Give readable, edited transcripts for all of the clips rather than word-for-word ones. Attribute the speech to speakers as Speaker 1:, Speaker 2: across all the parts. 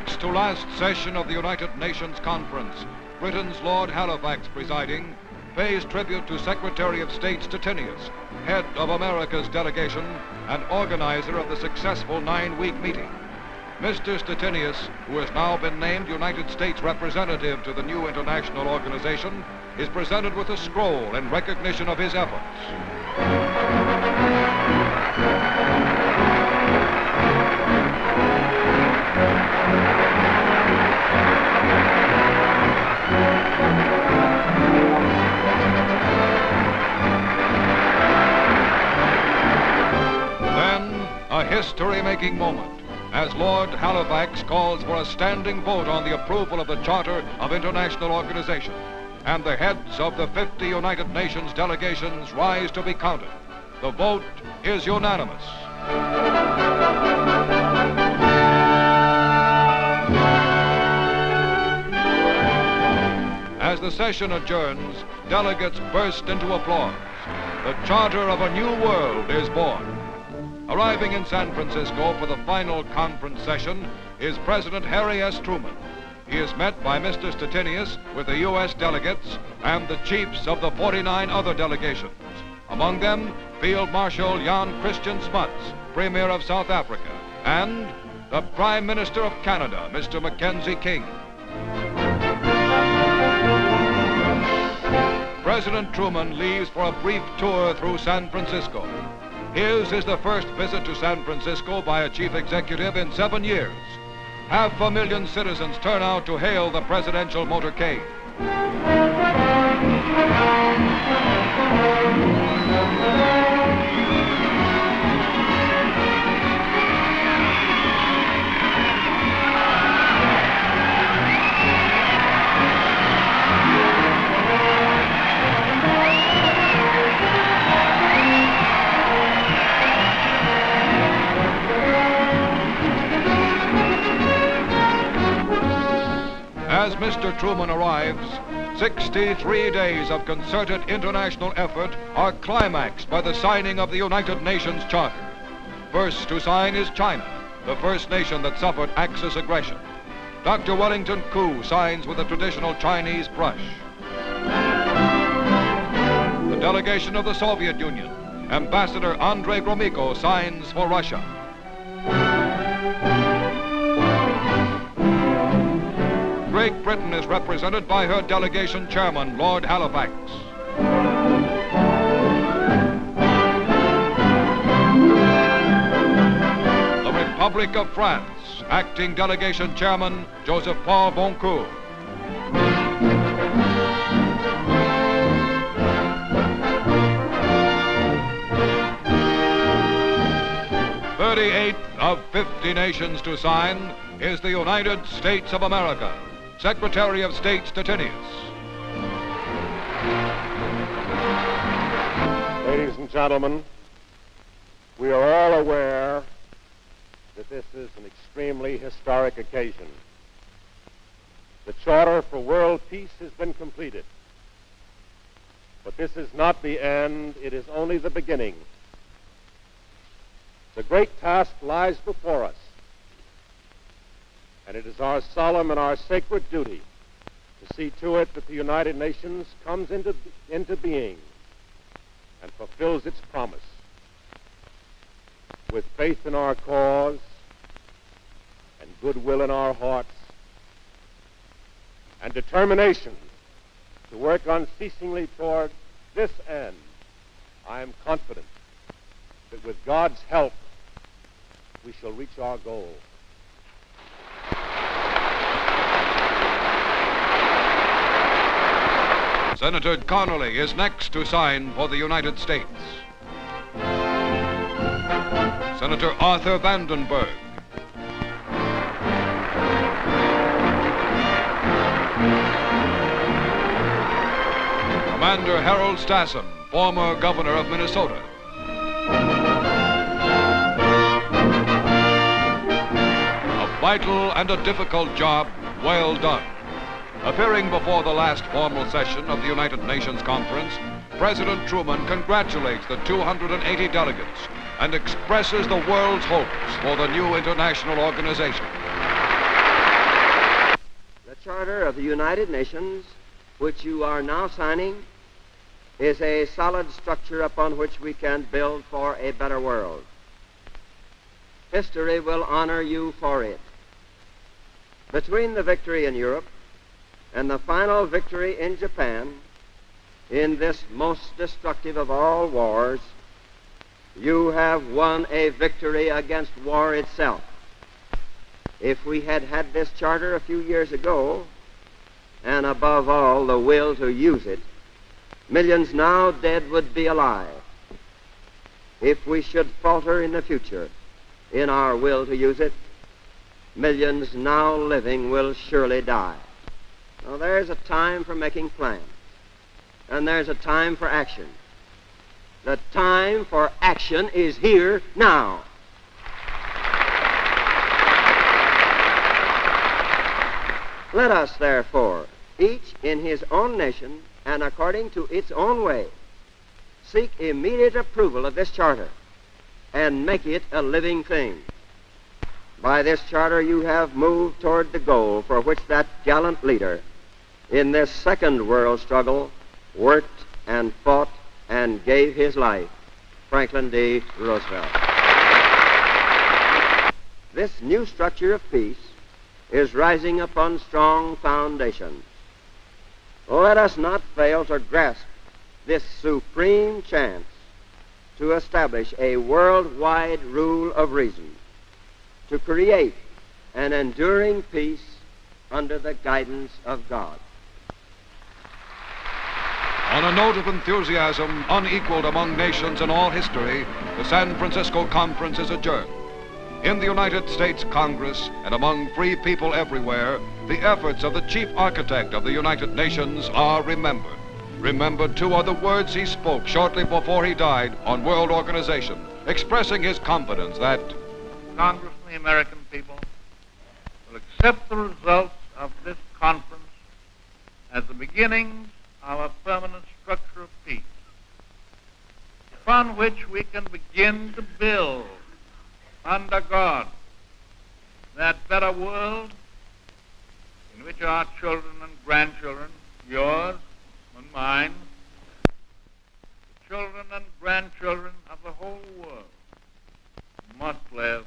Speaker 1: next to last session of the United Nations Conference, Britain's Lord Halifax presiding, pays tribute to Secretary of State Stettinius, head of America's delegation and organizer of the successful 9-week meeting. Mr. Stettinius, who has now been named United States representative to the new international organization, is presented with a scroll in recognition of his efforts. Then, a history-making moment, as Lord Halifax calls for a standing vote on the approval of the Charter of International Organization, and the heads of the 50 United Nations delegations rise to be counted. The vote is unanimous. As the session adjourns, delegates burst into applause. The Charter of a New World is born. Arriving in San Francisco for the final conference session is President Harry S. Truman. He is met by Mr. Stettinius with the U.S. delegates and the chiefs of the 49 other delegations. Among them, Field Marshal Christian Smuts, Premier of South Africa, and the Prime Minister of Canada, Mr. Mackenzie King. President Truman leaves for a brief tour through San Francisco. His is the first visit to San Francisco by a chief executive in 7 years. 500,000 citizens turn out to hail the presidential motorcade. As Mr. Truman arrives, 63 days of concerted international effort are climaxed by the signing of the United Nations Charter. First to sign is China, the first nation that suffered Axis aggression. Dr. Wellington Koo signs with a traditional Chinese brush. The delegation of the Soviet Union, Ambassador Andrei Gromyko, signs for Russia. Great Britain is represented by her delegation chairman, Lord Halifax. The Republic of France, acting delegation chairman, Joseph-Paul Boncourt. "38 of 50 nations to sign is the United States of America. Secretary of State Stettinius."
Speaker 2: Ladies and gentlemen, we are all aware that this is an extremely historic occasion. The Charter for World Peace has been completed. But this is not the end, it is only the beginning. The great task lies before us. And it is our solemn and our sacred duty to see to it that the United Nations comes into being and fulfills its promise. With faith in our cause and goodwill in our hearts and determination to work unceasingly toward this end, I am confident that with God's help, we shall reach our goal.
Speaker 1: Senator Connally is next to sign for the United States. Senator Arthur Vandenberg. Commander Harold Stassen, former governor of Minnesota. A vital and a difficult job, well done. Appearing before the last formal session of the United Nations Conference, President Truman congratulates the 280 delegates and expresses the world's hopes for the new international organization.
Speaker 3: Charter of the United Nations, which you are now signing, is a solid structure upon which we can build for a better world. History will honor you for it. Between the victory in Europe and the final victory in Japan, in this most destructive of all wars, you have won a victory against war itself. If we had had this charter a few years ago, and above all the will to use it, millions now dead would be alive. If we should falter in the future in our will to use it, millions now living will surely die. Now, there's a time for making plans, and there's a time for action. The time for action is here now. Let us, therefore, each in his own nation and according to its own way, seek immediate approval of this charter and make it a living thing. By this charter you have moved toward the goal for which that gallant leader in this second world struggle worked and fought and gave his life, Franklin D. Roosevelt. This new structure of peace is rising upon strong foundations. Let us not fail to grasp this supreme chance to establish a worldwide rule of reason, to create an enduring peace under the guidance of God.
Speaker 1: On a note of enthusiasm unequaled among nations in all history, the San Francisco Conference is adjourned. In the United States Congress and among free people everywhere, the efforts of the chief architect of the United Nations are remembered. Remembered, too, are the words he spoke shortly before he died on World Organization, expressing his confidence that
Speaker 4: Congress and the American people will accept the results of this conference as the beginnings of a permanent structure of peace, upon which we can begin to build under God that better world in which our children and grandchildren, yours and mine, the children and grandchildren of the whole world, must live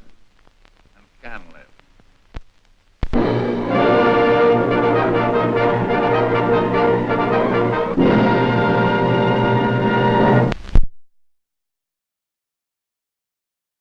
Speaker 4: and can live.